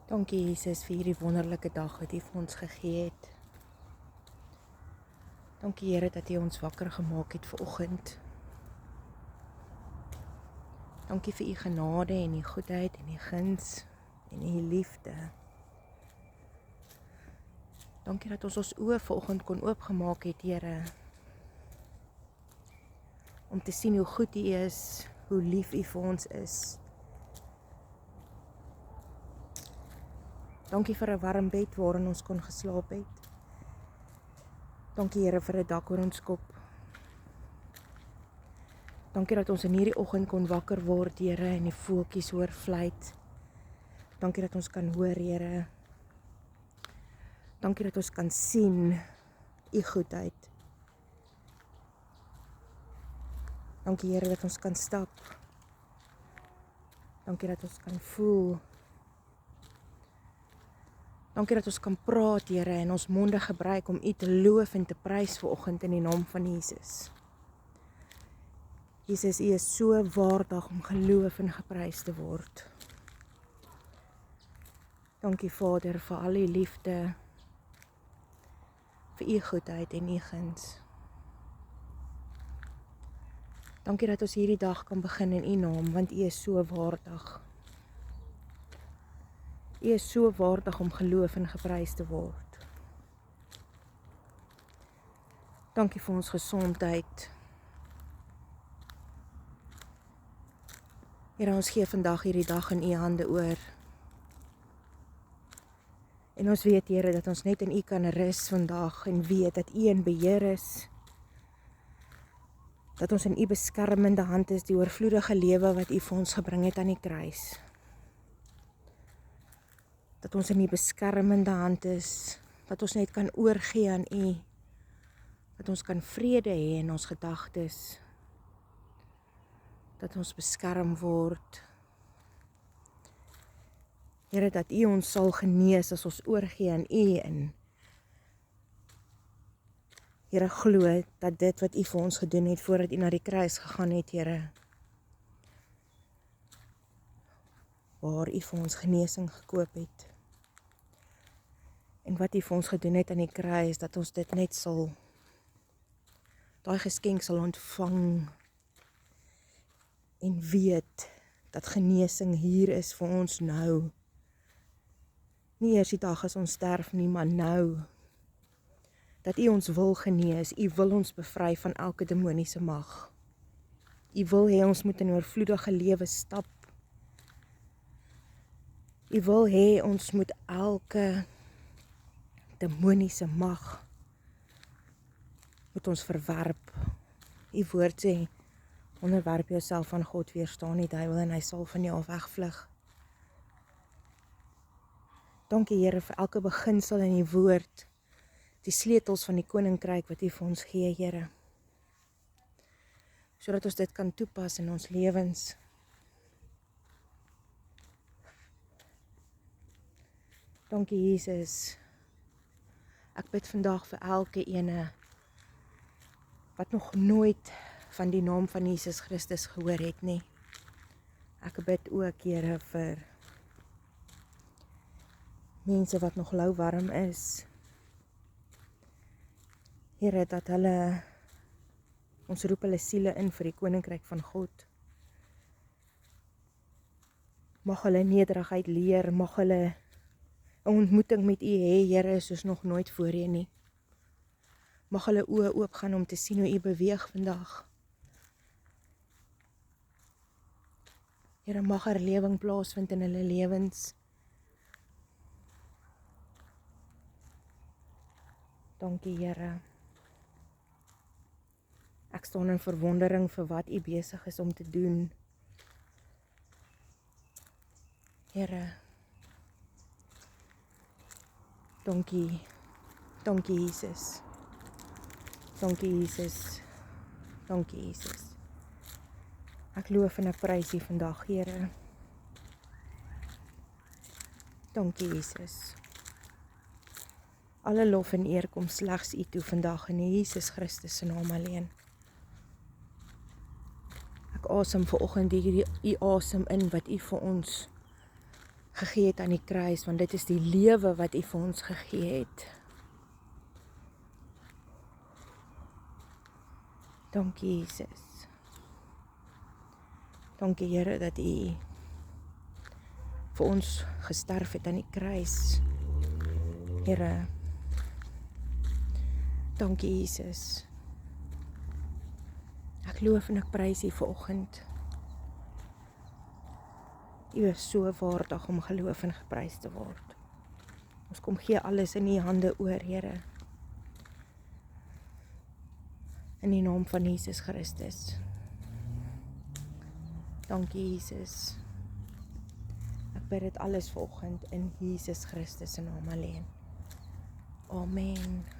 Dankie Jesus vir hierdie wonderlike dag wat U vir ons gegee het. Dankie Here dat U ons wakker gemaak het vanoggend. Dankie vir U genade en U goedheid en U guns en U liefde. Dankie dat ons oë vanoggend kon oopgemaak het, Here, om te sien hoe goed U is, hoe lief U vir ons is. Dankie vir 'n warm bed waarin ons kon geslaap het. Dankie Here vir 'n dak oor ons kop. Dankie dat ons in hierdie oggend kon wakker word, Here, en die voeltjies hoor fluit. Dankie dat ons kan hoor, Here. Dankie dat ons kan sien U goedheid. Dankie Here dat ons kan stap. Dankie dat ons kan voel. Dankie dat ons kan praat, Here, en ons monde gebruik om U te loof en te prys vanoggend in die naam van Jesus. Jesus, U is so waardig om geloof en geprys te word. Dankie Vader vir al U liefde, vir U goedheid en U guns. Dankie dat ons hierdie dag kan begin in U naam, want U is so waardig. U is so waardig om geloof en geprys te word. Dankie vir ons gesondheid. Here, ons gee vandag hierdie dag in U hande oor. En ons weet, Here, dat ons net in U kan rus vandag en weet dat U in beheer is. Dat ons in U beskermende hand is, die oorvloedige lewe wat U vir ons gebring het aan die kruis. Dat ons in U beskermende hand is, dat ons net kan oorgee aan U, dat ons kan vrede hê in ons gedagtes, dat ons beskerm word. Here, dat U ons sal genees as ons oorgee aan U en Here, glo dat dit wat U vir ons gedoen het voordat U na die kruis gegaan het, Here, waar U vir ons genesing gekoop het. En wat U vir ons gedoen het aan die kruis, dat ons dit net sal, daai geskenk sal ontvang en weet dat genesing hier is vir ons nou. Nie eers die dag as ons sterf nie, maar nou. Dat U ons wil genees, U wil ons bevry van elke demoniese mag. U wil hê ons moet in oorvloedige lewe stap. U wil hê ons moet elke demoniese mag moet ons verwerp. U woord sê, onderwerp jouself aan God, weerstaan die duiwel en hy sal van jou af wegvlug. Dankie Here vir elke beginsel in die woord, die sleutels van die koninkryk wat U vir ons gee, Here. Sodat ons dit kan toepas in ons lewens. Dankie Jesus. Ek bid vandag vir elke ene wat nog nooit van die naam van Jesus Christus gehoor het nie. Ek bid ook, Here, vir mense wat nog lauwarm is. Here, dat hulle, ons roep hulle siele in vir die koninkryk van God. Mag hulle nederigheid leer, mag hulle 'n ontmoeting met U hê, Here, soos nog nooit voorheen nie. Mag hulle oë oopgaan om te sien hoe U beweeg vandag. Here, mag herlewing plaasvind in hulle lewens. Dankie, Here. Ek staan in verwondering vir wat U besig is om te doen. Here, dankie. Dankie, Jesus. Dankie, Jesus. Dankie, Jesus. Ek loof en ek prys U vandag, Here. Dankie, Jesus. Alle lof en eer kom slegs U toe vandag in Jesus Christus se naam alleen. Ek asem vanoggend hierdie U asem in wat U vir ons gegee het aan die kruis, want dit is die lewe wat U vir ons gegee het. Dankie Jesus. Dankie Here dat U vir ons gesterf het aan die kruis. Here, dankie Jesus. Ek loof en ek prys U vanoggend. U is so waardig om geloof en geprys te word. Ons kom gee alles in U hande oor, Here. In die naam van Jesus Christus. Dankie Jesus. Ek bid dit alles vanoggend in Jesus Christus se naam alleen. Amen.